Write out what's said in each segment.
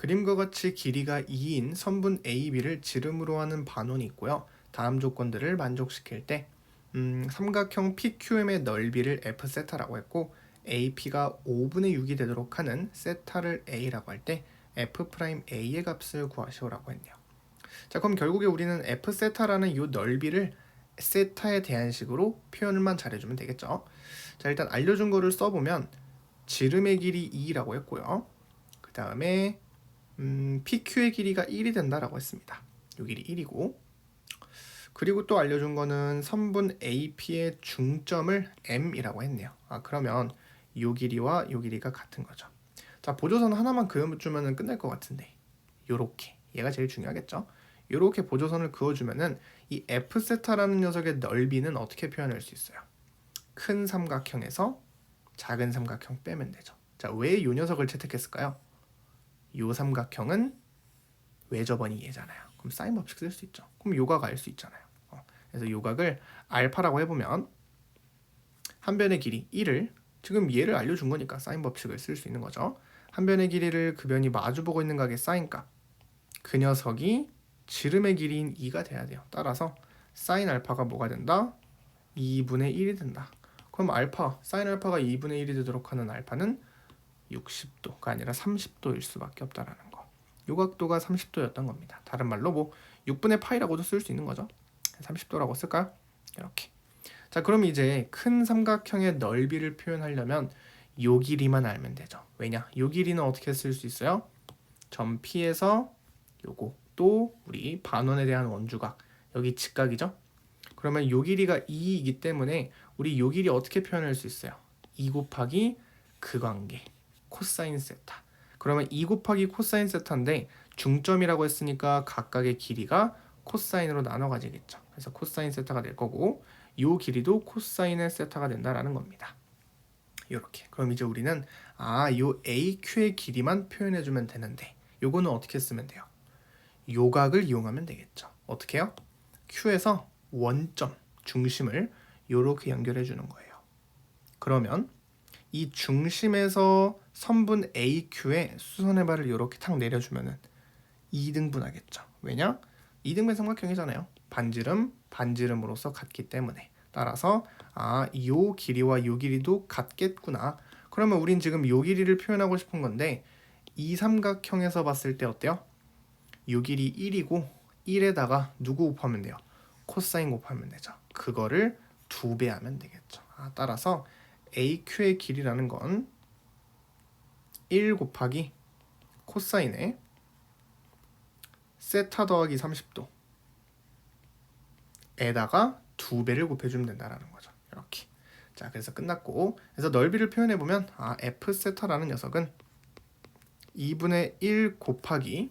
그림과 같이 길이가 2인 선분 AB를 지름으로 하는 반원이 있고요. 다음 조건들을 만족시킬 때 삼각형 PQM의 넓이를 F세타라고 했고 AP가 5분의 6이 되도록 하는 세타를 A라고 할 때 F'A의 값을 구하시오라고 했네요. 자, 그럼 결국에 우리는 F세타라는 이 넓이를 세타에 대한 식으로 표현만 잘해주면 되겠죠. 자, 일단 알려준 거를 써보면 지름의 길이 2라고 했고요. 그 다음에 PQ의 길이가 1이 된다라고 했습니다. 이 길이 1이고 그리고 또 알려준 거는 선분 AP의 중점을 M이라고 했네요. 그러면 이 길이와 이 길이가 같은 거죠. 자, 보조선 하나만 그어주면 끝날 것 같은데 요렇게 얘가 제일 중요하겠죠. 요렇게 보조선을 그어주면은 이 F세타라는 녀석의 넓이는 어떻게 표현할 수 있어요? 큰 삼각형에서 작은 삼각형 빼면 되죠. 자, 왜 이 녀석을 채택했을까요? 요 삼각형은 외접원이 얘잖아요. 그럼 사인 법칙 쓸 수 있죠. 그럼 요각 알 수 있잖아요. 그래서 요각을 알파라고 해보면 한 변의 길이 1을 지금 얘를 알려준 거니까 사인 법칙을 쓸 수 있는 거죠. 한 변의 길이를 그 변이 마주보고 있는 각의 사인값 그 녀석이 지름의 길이인 2가 돼야 돼요. 따라서 사인 알파가 뭐가 된다? 2분의 1이 된다. 그럼 알파, 사인 알파가 2분의 1이 되도록 하는 알파는 60도가 아니라 30도일 수밖에 없다라는 거. 요각도가 30도였던 겁니다. 다른 말로 뭐 6분의 파이라고도 쓸 수 있는 거죠. 30도라고 쓸까요? 이렇게. 자, 그럼 이제 큰 삼각형의 넓이를 표현하려면 요 길이만 알면 되죠. 왜냐? 요 길이는 어떻게 쓸 수 있어요? 점 P에서 요거 또 우리 반원에 대한 원주각 여기 직각이죠. 그러면 요 길이가 2이기 때문에 우리 요 길이 어떻게 표현할 수 있어요? 2 곱하기 그 관계 코사인 세타. 그러면 2 곱하기 코사인 세타인데 중점이라고 했으니까 각각의 길이가 코사인으로 나눠 가지겠죠. 그래서 코사인 세타가 될 거고 요 길이도 코사인의 세타가 된다라는 겁니다. 이렇게. 그럼 이제 우리는 요 AQ의 길이만 표현해 주면 되는데 요거는 어떻게 쓰면 돼요? 요각을 이용하면 되겠죠. 어떻게 해요? Q에서 원점, 중심을 요렇게 연결해 주는 거예요. 그러면 이 중심에서 선분 AQ에 수선의 발을 이렇게 탁 내려주면은 2등분하겠죠. 왜냐? 2등분 삼각형이잖아요. 반지름, 반지름으로서 같기 때문에. 따라서 요 길이와 요 길이도 같겠구나. 그러면 우린 지금 요 길이를 표현하고 싶은 건데 이 삼각형에서 봤을 때 어때요? 요 길이 1이고 1에다가 누구 곱하면 돼요? 코사인 곱하면 되죠. 그거를 2배 하면 되겠죠. 따라서 AQ의 길이라는 건 1 곱하기 코사인의 세타 더하기 30도 에다가 2배를 곱해주면 된다는 거죠. 이렇게. 자, 그래서 끝났고 그래서 넓이를 표현해보면 F세타라는 녀석은 2분의 1 곱하기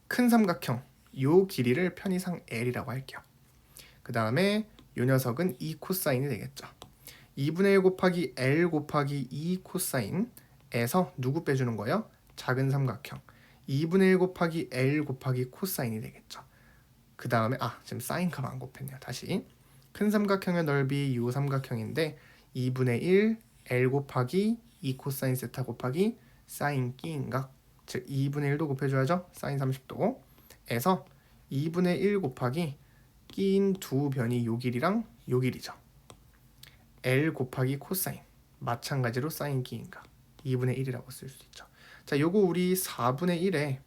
큰 삼각형 요 길이를 편의상 L이라고 할게요. 그 다음에 요 녀석은 2 코사인이 되겠죠. 2분의 1 곱하기 L 곱하기 2 코사인에서 누구 빼주는 거예요? 작은 삼각형 2분의 1 곱하기 L 곱하기 코사인이 되겠죠. 그 다음에 지금 사인값 안 곱했네요. 다시 큰 삼각형의 넓이 요 삼각형인데 2분의 1 L 곱하기 2 코사인 세타 곱하기 사인 끼인각 즉 2분의 1도 곱해줘야죠. 사인 30도 에서 2분의 1 곱하기 끼인 두 변이 요 길이랑 요 길이죠. L 곱하기 코사인 마찬가지로 사인 끼인각 2분의 1이라고 쓸 수 있죠. 자, 요거 우리 4분의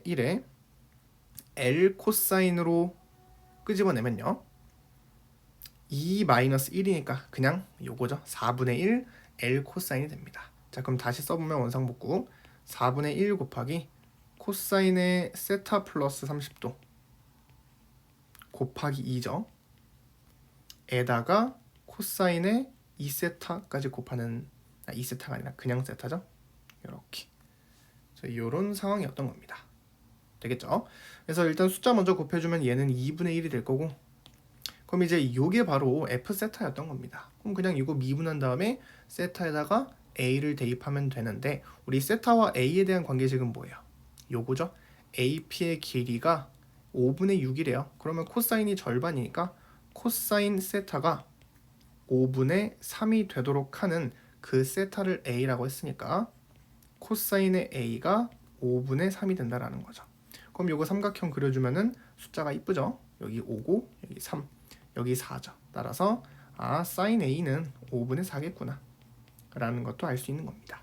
1에 L 코사인으로 끄집어내면요 2-1이니까 그냥 요거죠. 4분의 1 L 코사인이 됩니다. 자, 그럼 다시 써보면 원상복구 4분의 1 곱하기 코사인의 세타 플러스 30도 곱하기 2죠. 에다가 코사인의 2세타까지 곱하는 2세타가 아니라 그냥 세타죠. 이렇게 이런 상황이었던 겁니다. 되겠죠? 그래서 일단 숫자 먼저 곱해주면 얘는 2분의 1이 될 거고 그럼 이제 요게 바로 F세타였던 겁니다. 그럼 그냥 이거 미분한 다음에 세타에다가 A를 대입하면 되는데 우리 세타와 A에 대한 관계식은 뭐예요? 요거죠? AP의 길이가 5분의 6이래요. 그러면 코사인이 절반이니까 코사인 세타가 5분의 3이 되도록 하는 그 세타를 A라고 했으니까 코사인의 a가 5분의 3이 된다라는 거죠. 그럼 요거 삼각형 그려주면은 숫자가 이쁘죠? 여기 5고 여기 3, 여기 4죠. 따라서 사인 a는 5분의 4겠구나 라는 것도 알 수 있는 겁니다.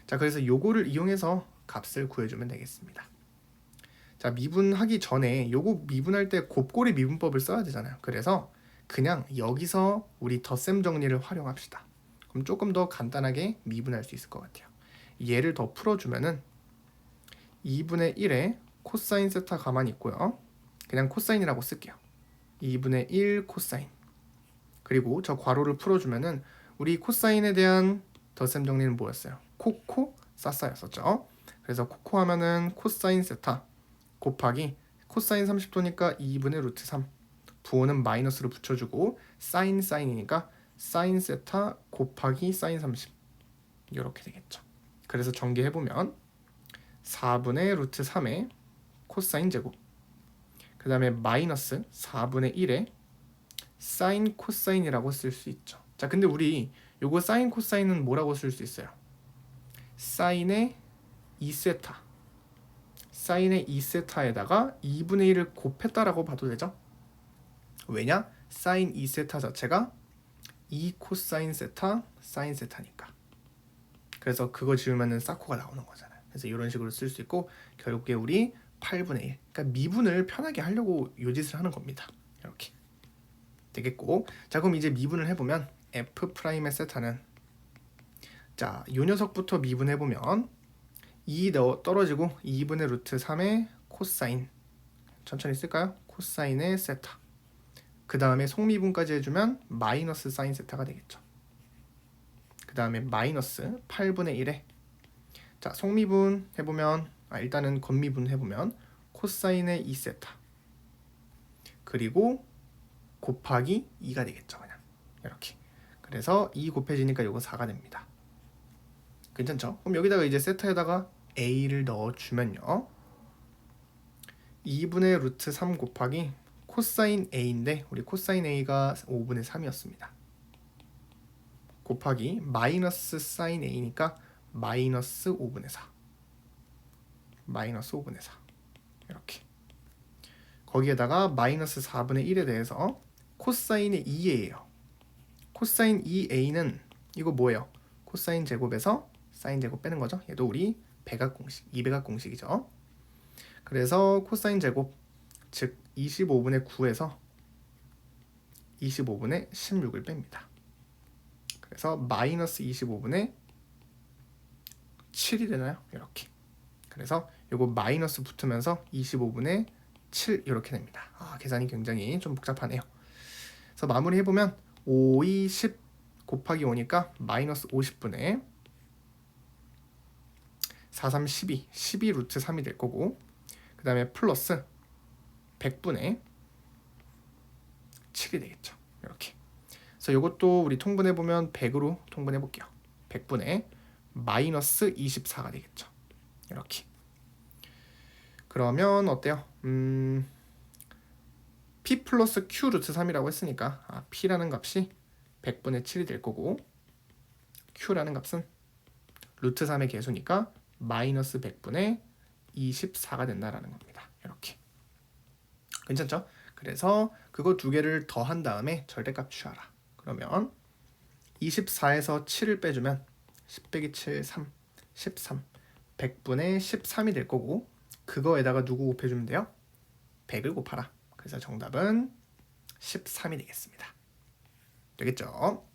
자, 그래서 요거를 이용해서 값을 구해주면 되겠습니다. 자, 미분하기 전에 요거 미분할 때 곱골의 미분법을 써야 되잖아요. 그래서 그냥 여기서 우리 덧셈 정리를 활용합시다. 그럼 조금 더 간단하게 미분할 수 있을 것 같아요. 얘를 더 풀어주면은 2분의 1에 코사인 세타 가만히 있고요. 그냥 코사인이라고 쓸게요. 2분의 1 코사인. 그리고 저 괄호를 풀어주면은 우리 코사인에 대한 덧셈 정리는 뭐였어요? 코코 사사였었죠. 그래서 코코 하면은 코사인 세타 곱하기 코사인 30도니까 2분의 루트 3 부호는 마이너스로 붙여주고 사인이니까 사인 세타 곱하기 사인 30 이렇게 되겠죠. 그래서 전개해보면 4분의 루트 3의 코사인 제곱 그 다음에 마이너스 4분의 1의 사인 코사인이라고 쓸 수 있죠. 자, 근데 우리 요거 사인 코사인은 뭐라고 쓸 수 있어요? 사인의 2세타 사인의 2세타에다가 2분의 1을 곱했다라고 봐도 되죠. 왜냐? 사인 2세타 자체가 2 코사인 세타 사인 세타니까. 그래서 그거 지우면은 사코가 나오는 거잖아요. 그래서 이런 식으로 쓸 수 있고 결국에 우리 8분의 1 그러니까 미분을 편하게 하려고 요 짓을 하는 겁니다. 이렇게 되겠고, 자 그럼 이제 미분을 해보면 F'의 세타는 자 요 녀석부터 미분해보면 2 떨어지고 2분의 루트 3의 코사인 천천히 쓸까요? 코사인의 세타 그 다음에 속미분까지 해주면 마이너스 사인 세타가 되겠죠. 그 다음에 마이너스 8분의 1에 자 속미분 해보면 일단은 겉미분 해보면 코사인의 2세타 그리고 곱하기 2가 되겠죠. 그냥 이렇게 그래서 2 곱해지니까 요거 4가 됩니다. 괜찮죠? 그럼 여기다가 이제 세타에다가 a를 넣어주면요 2분의 루트 3 곱하기 코사인 a인데 우리 코사인 a가 5분의 3이었습니다. 곱하기 마이너스 사인 a니까 마이너스 5분의 4 마이너스 5분의 4 이렇게 거기에다가 마이너스 4분의 1에 대해서 코사인의 2a예요. 코사인 2a는 이거 뭐예요? 코사인 제곱에서 사인 제곱 빼는 거죠. 얘도 우리 배각 공식, 2배각 공식이죠. 그래서 코사인 제곱 즉 25분의 9에서 25분의 16을 뺍니다. 그래서 마이너스 25분의 7이 되나요? 이렇게. 그래서 요거 마이너스 붙으면서 25분의 7 이렇게 됩니다. 계산이 굉장히 좀 복잡하네요. 그래서 마무리 해보면 5, 2, 10 곱하기 5니까 마이너스 50분의 4, 3, 12 12 루트 3이 될 거고 그 다음에 플러스 100분의 7이 되겠죠. 이렇게. 그래서 이것도 우리 통분해보면 100으로 통분해볼게요. 100분의 마이너스 24가 되겠죠. 이렇게. 그러면 어때요? P 플러스 Q 루트 3이라고 했으니까 P라는 값이 100분의 7이 될 거고 Q라는 값은 루트 3의 개수니까 마이너스 100분의 24가 된다라는 겁니다. 이렇게. 괜찮죠? 그래서 그거 두 개를 더한 다음에 절대값 취하라. 그러면 24에서 7을 빼주면 10 빼기 7, 3, 13 100분의 13이 될 거고 그거에다가 누구 곱해주면 돼요? 100을 곱하라. 그래서 정답은 13이 되겠습니다. 되겠죠?